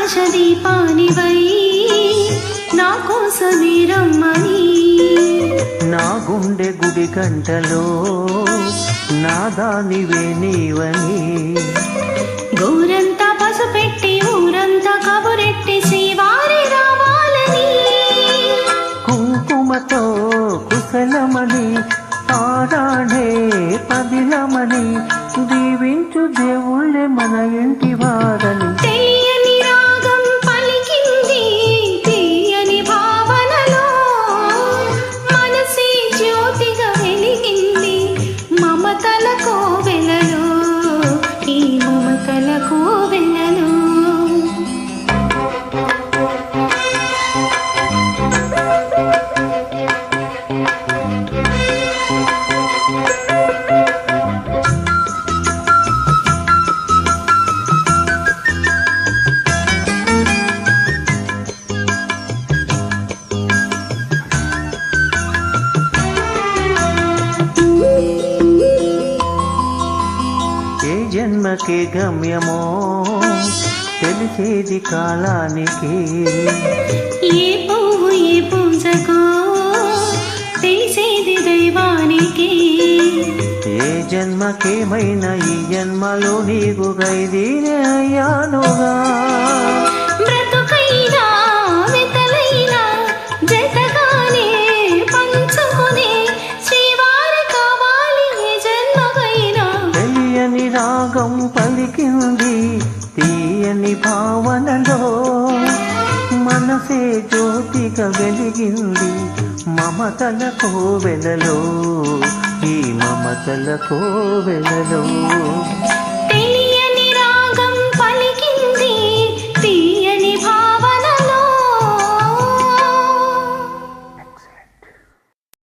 ఆకాశ దీపానివై నా కోసమే రమ్మని నా గుండె గుడి గంటలో నా దానివే నీవని గోరంతా పసుపెట్టి ఊరంతా కబురెట్టి శ్రీవారి రావాలని కుంకుమతో కుశలమని ఆడాడే పదిలమని దీవించు దేవుళ్ళే మన ఇంటి వారని తెలియని రాగం పలికింది తీయని భావనలో మనసే జ్యోతిగా వెలిగింది మమతల కోవెలలో ఈ మమతల కోవెలలో జన్మకి గమ్యమో తెలిసేది కాలానికి ఏ పువ్వు ఏ పూజకో తెలిసేది దైవానికి ఏ జన్మకేమైనా ఈ జన్మలో నీకు గైదీనే అయ్యానుగా బ్రతుకైనా వెతలైనా జతగానే పంచుకునే శ్రీవారి కావాలి ఏ జన్మకైనా తెలియని రాగం పలికింది తీయని భావనలో మనసే జ్యోతిగా వెలిగింది మమతల కోవెలలో ఈ మమతల కోవెలలో